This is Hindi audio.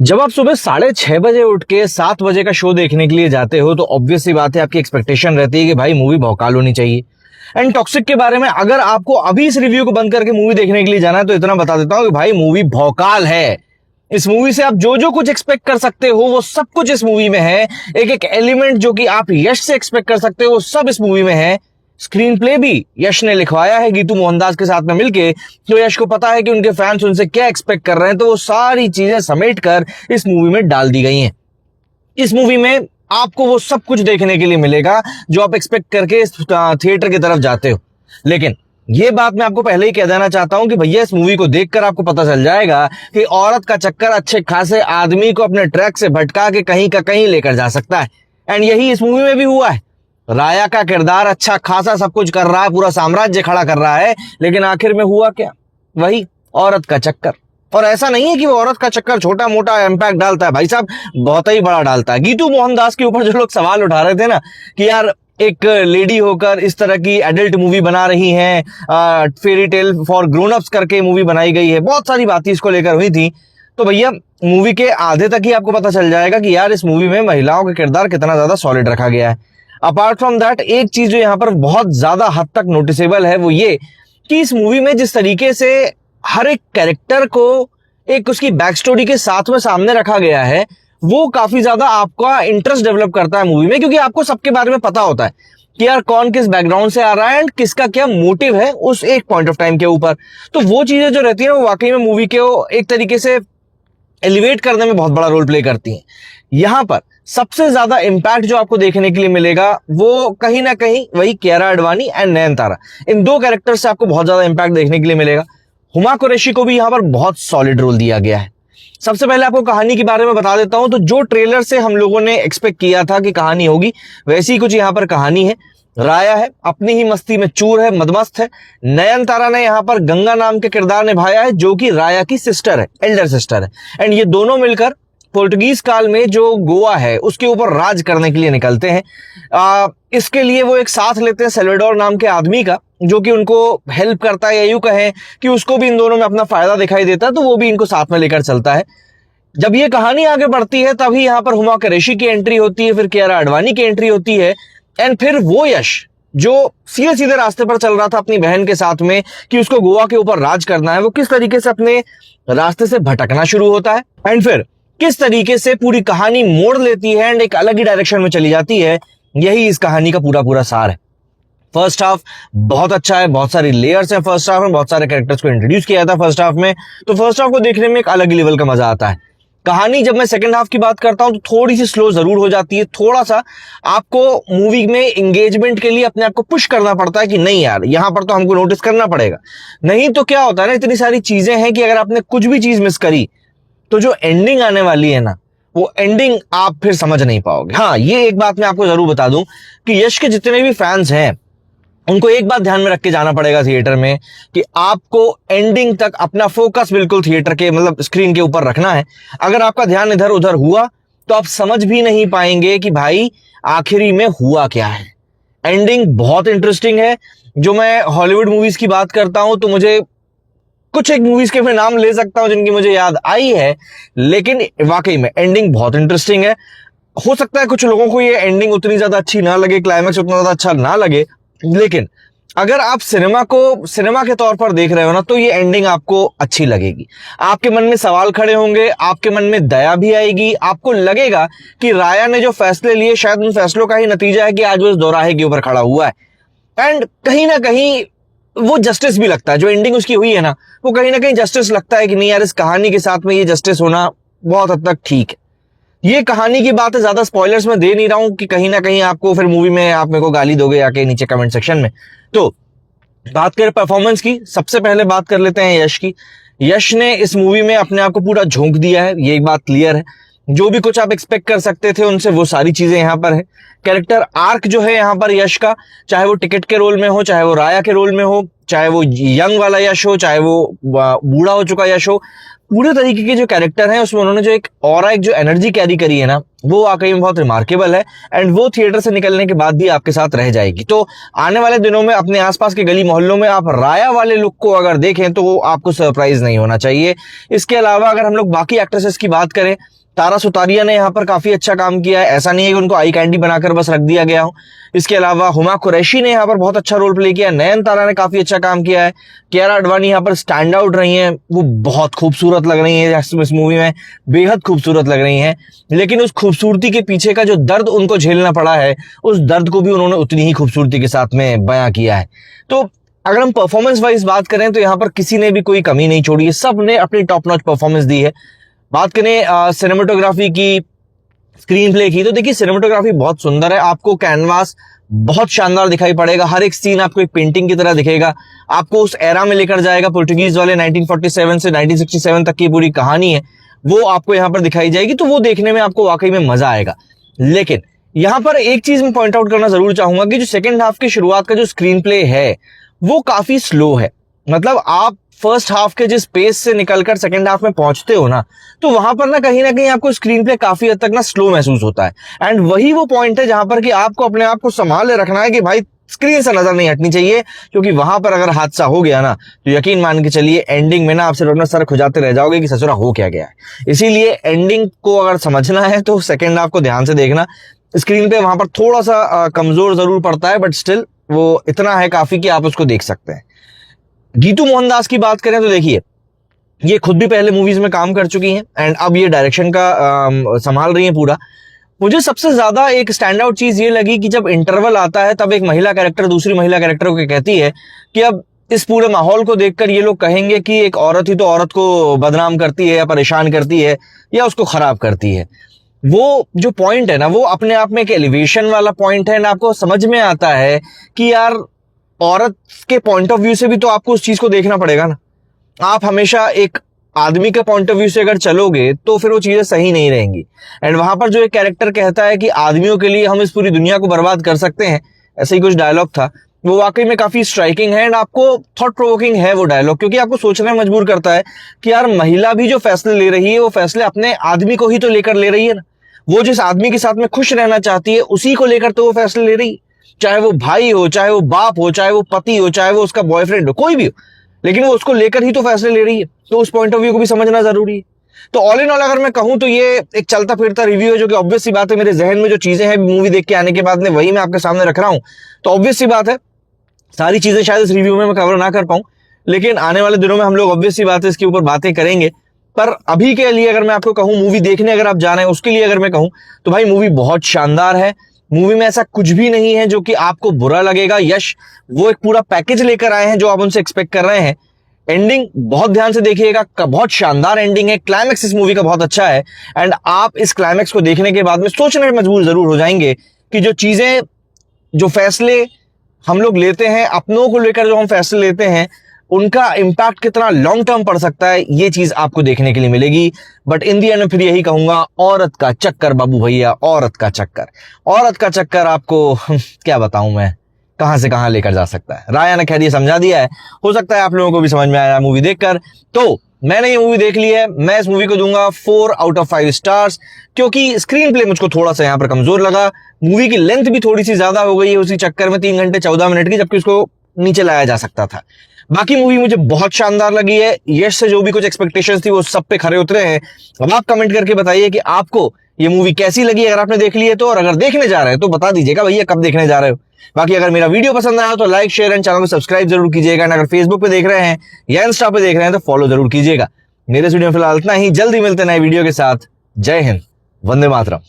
जब आप सुबह 6:30 बजे उठ के 7 बजे का शो देखने के लिए जाते हो तो ऑब्वियस सी बात है, आपकी एक्सपेक्टेशन रहती है कि भाई मूवी भौकाल होनी चाहिए। एंड टॉक्सिक के बारे में अगर आपको अभी इस रिव्यू को बंद करके मूवी देखने के लिए जाना है तो इतना बता देता हूं कि भाई मूवी भौकाल है। इस मूवी से आप जो जो कुछ एक्सपेक्ट कर सकते हो वो सब कुछ इस मूवी में है। एक एक एलिमेंट जो कि आप यश से एक्सपेक्ट कर सकते हो वो सब इस मूवी में है। स्क्रीन प्ले भी यश ने लिखवाया है गीतू मोहनदास के साथ में मिलके, तो यश को पता है कि उनके फैंस उनसे क्या एक्सपेक्ट कर रहे हैं, तो वो सारी चीजें समेट कर इस मूवी में डाल दी गई हैं। इस मूवी में आपको वो सब कुछ देखने के लिए मिलेगा जो आप एक्सपेक्ट करके इस थिएटर की तरफ जाते हो। लेकिन ये बात मैं आपको पहले ही कह देना चाहता हूं कि भैया इस मूवी को देखकर आपको पता चल जाएगा कि औरत का चक्कर अच्छे खासे आदमी को अपने ट्रैक से भटका के कहीं का कहीं लेकर जा सकता है। एंड यही इस मूवी में भी हुआ है। राया का किरदार अच्छा खासा सब कुछ कर रहा है, पूरा साम्राज्य खड़ा कर रहा है, लेकिन आखिर में हुआ क्या? वही औरत का चक्कर। और ऐसा नहीं है कि वो औरत का चक्कर छोटा मोटा इंपैक्ट डालता है, भाई साहब बहुत ही बड़ा डालता है। गीतू मोहनदास के ऊपर जो लोग सवाल उठा रहे थे ना कि यार एक लेडी होकर इस तरह की एडल्ट मूवी बना रही है, fairy tale for grown ups करके मूवी बनाई गई है, बहुत सारी बातें इसको लेकर हुई थी। तो भैया मूवी के आधे तक ही आपको पता चल जाएगा कि यार इस मूवी में महिलाओं का किरदार कितना ज्यादा सॉलिड रखा गया है। अपार्ट फ्रॉम दैट एक चीज जो यहाँ पर बहुत ज्यादा हद तक नोटिसेबल है वो ये कि इस मूवी में जिस तरीके से हर एक कैरेक्टर को एक उसकी बैक स्टोरी के साथ में सामने रखा गया है वो काफी ज्यादा आपका इंटरेस्ट डेवलप करता है मूवी में, क्योंकि आपको सबके बारे में पता होता है कि यार कौन किस बैकग्राउंड से आ रहा है एंड किसका क्या मोटिव है उस एक पॉइंट ऑफ टाइम के ऊपर। तो वो चीजें जो रहती है वो वाकई में मूवी को एक तरीके से एलिवेट करने में बहुत बड़ा रोल प्ले करती हैं। यहां पर सबसे ज्यादा इंपैक्ट जो आपको देखने के लिए मिलेगा वो कहीं ना कहीं वही कियारा आडवाणी एंड नयनतारा, इन दो कैरेक्टर से आपको बहुत ज्यादा इंपैक्ट देखने के लिए मिलेगा। हुमा कुरैशी को भी यहां पर बहुत सॉलिड रोल दिया गया है। सबसे पहले आपको कहानी के बारे में बता देता हूं, तो जो ट्रेलर से हम लोगों ने एक्सपेक्ट किया था कि कहानी होगी वैसी ही कुछ यहां पर कहानी है। राया है, अपनी ही मस्ती में चूर है, मदमस्त है। नयनतारा ने यहां पर गंगा नाम के किरदार निभाया है जो कि राया की सिस्टर है, एल्डर सिस्टर है। एंड ये दोनों मिलकर पोर्टुगीज काल में जो गोवा है उसके ऊपर राज करने के लिए निकलते हैं। इसके लिए वो एक साथ लेते हैं सेल्वाडोर नाम के आदमी का, जो कि उनको हेल्प करता है, या यूं कहें कि उसको भी इन दोनों में अपना फायदा दिखाई देता है, तो वो भी इनको साथ में लेकर चलता है। जब ये कहानी आगे बढ़ती है तभी यहाँ पर हुमा कुरैशी की एंट्री होती है, फिर कियारा आडवाणी की एंट्री होती है। एंड फिर वो यश जो सीधे सीधे रास्ते पर चल रहा था अपनी बहन के साथ में कि उसको गोवा के ऊपर राज करना है, वो किस तरीके से अपने रास्ते से भटकना शुरू होता है एंड फिर किस तरीके से पूरी कहानी मोड़ लेती है एंड एक अलग ही डायरेक्शन में चली जाती है। यही इस कहानी का पूरा पूरा सार है। फर्स्ट हाफ बहुत अच्छा है, बहुत सारी लेयर्स हैं फर्स्ट हाफ में, बहुत सारे कैरेक्टर्स को इंट्रोड्यूस किया था फर्स्ट हाफ में, तो फर्स्ट हाफ को देखने में एक अलग लेवल का मजा आता है। कहानी जब मैं सेकंड हाफ की बात करता हूं तो थोड़ी सी स्लो जरूर हो जाती है, थोड़ा सा आपको मूवी में एंगेजमेंट के लिए अपने आप को पुश करना पड़ता है कि नहीं यार यहां पर तो हमको नोटिस करना पड़ेगा। नहीं तो क्या होता है ना, इतनी सारी चीजें हैं कि अगर आपने कुछ भी चीज मिस करी तो जो एंडिंग आने वाली है ना वो एंडिंग आप फिर समझ नहीं पाओगे। हाँ, ये एक बात मैं आपको जरूर बता दूं कि यश के जितने भी फैंस हैं उनको एक बात ध्यान में रख के जाना पड़ेगा थिएटर में कि आपको एंडिंग तक अपना फोकस बिल्कुल थिएटर के मतलब स्क्रीन के ऊपर रखना है। अगर आपका ध्यान इधर उधर हुआ तो आप समझ भी नहीं पाएंगे कि भाई आखिरी में हुआ क्या है। एंडिंग बहुत इंटरेस्टिंग है। जो मैं हॉलीवुड मूवीज की बात करता हूं तो मुझे कुछ एक मूवीज के मैं नाम ले सकता हूं जिनकी मुझे याद आई है, लेकिन वाकई में एंडिंग बहुत इंटरेस्टिंग है। हो सकता है कुछ लोगों को ये एंडिंग उतनी ज्यादा अच्छी ना लगे, क्लाइमैक्स उतना ज्यादा अच्छा ना लगे, लेकिन अगर आप सिनेमा को सिनेमा के तौर पर देख रहे हो ना तो ये एंडिंग आपको अच्छी लगेगी। आपके मन में सवाल खड़े होंगे, आपके मन में दया भी आएगी, आपको लगेगा कि राया ने जो फैसले लिए शायद उन फैसलों का ही नतीजा है कि आज वो इस दोराहे के ऊपर खड़ा हुआ है। एंड कहीं ना कहीं वो जस्टिस भी लगता है, जो एंडिंग उसकी हुई है ना वो कहीं ना कहीं जस्टिस लगता है कि नहीं यार इस कहानी के साथ में ये जस्टिस होना बहुत हद तक ठीक है। ये कहानी की बात है, ज्यादा स्पॉयलर्स में दे नहीं रहा हूं कि कहीं ना कहीं आपको फिर मूवी में आप मेरे को गाली दोगे आके नीचे कमेंट सेक्शन में। तो बात करें परफॉर्मेंस की, सबसे पहले बात कर लेते हैं यश की। यश ने इस मूवी में अपने आप को पूरा झोंक दिया है, ये एक बात क्लियर है। जो भी कुछ आप एक्सपेक्ट कर सकते थे उनसे वो सारी चीजें यहाँ पर है। कैरेक्टर आर्क जो है यहाँ पर यश का, चाहे वो टिकट के रोल में हो, चाहे वो राया के रोल में हो, चाहे वो यंग वाला यश हो, चाहे वो बूढ़ा हो चुका यश हो, पूरे तरीके के जो कैरेक्टर हैं उसमें उन्होंने जो एक और एक जो एनर्जी कैरी करी है ना वो वाकई में बहुत रिमार्केबल है एंड वो थिएटर से निकलने के बाद भी आपके साथ रह जाएगी। तो आने वाले दिनों में अपने आसपास के गली मोहल्लों में आप राया वाले लुक को अगर देखें तो वो आपको सरप्राइज नहीं होना चाहिए। इसके अलावा अगर हम लोग बाकी एक्ट्रेसेस की बात करें, तारा सुतारिया ने यहाँ पर काफी अच्छा काम किया है, ऐसा नहीं है कि उनको आई कैंडी बनाकर बस रख दिया गया हो। इसके अलावा हुमा कुरैशी ने यहाँ पर बहुत अच्छा रोल प्ले किया है, नयनतारा ने काफी अच्छा काम किया है, कियारा आडवाणी यहाँ पर स्टैंड आउट रही हैं, वो बहुत खूबसूरत लग रही है इस मूवी में, बेहद खूबसूरत लग रही हैं। लेकिन उस खूबसूरती के पीछे का जो दर्द उनको झेलना पड़ा है, उस दर्द को भी उन्होंने उतनी ही खूबसूरती के साथ में बयां किया है। तो अगर हम परफॉर्मेंस वाइज बात करें तो यहाँ पर किसी ने भी कोई कमी नहीं छोड़ी है, सब ने अपनी टॉप नॉच परफॉर्मेंस दी है। बात करें सिनेमेटोग्राफी की, स्क्रीन प्ले की, तो देखिए सिनेमेटोग्राफी बहुत सुंदर है, आपको कैनवास बहुत शानदार दिखाई पड़ेगा, हर एक सीन आपको एक पेंटिंग की तरह दिखेगा, आपको उस एरा में लेकर जाएगा। पुर्तगीज वाले 1947 से 1967 तक की पूरी कहानी है, वो आपको यहाँ पर दिखाई जाएगी, तो वो देखने में आपको वाकई में मजा आएगा। लेकिन यहाँ पर एक चीज मैं पॉइंट आउट करना जरूर चाहूंगा कि जो सेकेंड हाफ की शुरुआत का जो स्क्रीन प्ले है वो काफी स्लो है। मतलब आप फर्स्ट हाफ के जिस पेस से निकलकर सेकंड हाफ में पहुंचते हो ना, तो वहां पर ना कहीं आपको स्क्रीन प्ले काफी हद तक ना स्लो महसूस होता है। एंड वही वो पॉइंट है जहां पर कि आपको अपने आप को संभाले रखना है कि भाई स्क्रीन से नजर नहीं हटनी चाहिए, क्योंकि वहां पर अगर हादसा हो गया ना तो यकीन मान के चलिए एंडिंग में ना आप सिर्फ अपना सर खुजाते रह जाओगे कि ससुरा हो क्या गया है। इसीलिए एंडिंग को अगर समझना है तो सेकेंड हाफ को ध्यान से देखना। स्क्रीन पे वहां पर थोड़ा सा कमजोर जरूर पड़ता है, बट स्टिल वो इतना है काफी कि आप उसको देख सकते हैं। गीतू मोहनदास की बात करें तो देखिए ये खुद भी पहले मूवीज में काम कर चुकी हैं एंड अब ये डायरेक्शन का संभाल रही हैं पूरा। मुझे सबसे ज्यादा एक स्टैंड आउट चीज ये लगी कि जब इंटरवल आता है तब एक महिला कैरेक्टर दूसरी महिला कैरेक्टर को कहती है कि अब इस पूरे माहौल को देखकर ये लोग कहेंगे कि एक औरत ही तो औरत को बदनाम करती है या परेशान करती है या उसको खराब करती है। वो जो पॉइंट है ना वो अपने आप में एक एलिवेशन वाला पॉइंट है ना, आपको समझ में आता है कि यार औरत के पॉइंट ऑफ व्यू से भी तो आपको उस चीज को देखना पड़ेगा ना। आप हमेशा एक आदमी के पॉइंट ऑफ व्यू से अगर चलोगे तो फिर वो चीजें सही नहीं रहेंगी। एंड वहां पर जो एक कैरेक्टर कहता है कि आदमियों के लिए हम इस पूरी दुनिया को बर्बाद कर सकते हैं, ऐसा ही कुछ डायलॉग था, वो वाकई में काफी स्ट्राइकिंग है एंड आपको थॉट प्रोवोकिंग है वो डायलॉग, क्योंकि आपको सोचने में मजबूर करता है कि यार महिला भी जो फैसले ले रही है वो फैसले अपने आदमी को ही तो लेकर ले रही है ना। वो जिस आदमी के साथ में खुश रहना चाहती है उसी को लेकर तो वो फैसले ले रही है, चाहे वो भाई हो, चाहे वो बाप हो, चाहे वो पति हो, चाहे वो उसका बॉयफ्रेंड हो, कोई भी हो, लेकिन वो उसको लेकर ही तो फैसले ले रही है। तो उस पॉइंट ऑफ व्यू को भी समझना जरूरी है। तो ऑल इन ऑल अगर मैं कहूं तो ये एक चलता फिरता रिव्यू है, जो कि ऑब्वियस सी बात है मेरे जहन में जो चीजें हैं मूवी देख के आने के बाद में वही मैं आपके सामने रख रहा हूं। तो ऑब्वियस सी बात है सारी चीजें शायद इस रिव्यू में मैं कवर ना कर पाऊं, लेकिन आने वाले दिनों में हम लोग ऑब्वियस सी बात है इसके ऊपर बातें करेंगे। पर अभी के लिए अगर मैं आपको कहूं मूवी देखने अगर आप जा रहे हैं उसके लिए अगर मैं कहूं तो भाई मूवी बहुत शानदार है। मूवी में ऐसा कुछ भी नहीं है जो कि आपको बुरा लगेगा। यश वो एक पूरा पैकेज लेकर आए हैं जो आप उनसे एक्सपेक्ट कर रहे हैं। एंडिंग बहुत ध्यान से देखिएगा, बहुत शानदार एंडिंग है, क्लाइमैक्स इस मूवी का बहुत अच्छा है एंड आप इस क्लाइमैक्स को देखने के बाद में सोचने में मजबूर जरूर हो जाएंगे कि जो चीजें, जो फैसले हम लोग लेते हैं, अपनों को लेकर जो हम फैसले लेते हैं, उनका इंपैक्ट कितना लॉन्ग टर्म पड़ सकता है, ये चीज आपको देखने के लिए मिलेगी। बट इन दी एंड फिर यही कहूंगा, औरत का चक्कर बाबू भैया, औरत का चक्कर, औरत का चक्कर आपको क्या बताऊं मैं, कहां से कहां लेकर जा सकता है। राया ने खैर ये समझा दिया है, हो सकता है आप लोगों को भी समझ में आया मूवी देखकर। तो मैंने ये मूवी देख ली है, मैं इस मूवी को दूंगा 4 आउट ऑफ 5 स्टार्स, क्योंकि स्क्रीन प्ले मुझको थोड़ा सा यहाँ पर कमजोर लगा। मूवी की लेंथ भी थोड़ी सी ज्यादा हो गई है उसी चक्कर में, 3 घंटे 14 मिनट की, जबकि उसको नीचे लाया जा सकता था। बाकी मूवी मुझे बहुत शानदार लगी है। यश से जो भी कुछ एक्सपेक्टेशंस थी वो सब पे खरे उतरे हैं। अब आप कमेंट करके बताइए कि आपको ये मूवी कैसी लगी, अगर आपने देख ली है तो, और अगर देखने जा रहे हैं तो बता दीजिएगा भैया कब देखने जा रहे हो। बाकी अगर मेरा वीडियो पसंद आया तो लाइक शेयर एंड चैनल को सब्सक्राइब जरूर कीजिएगा। अगर फेसबुक पे देख रहे हैं या इंस्टा पे देख रहे हैं तो फॉलो जरूर कीजिएगा। मेरे वीडियो में फिलहाल इतना ही, जल्दी मिलते नए वीडियो के साथ। जय हिंद, वंदे मातरम।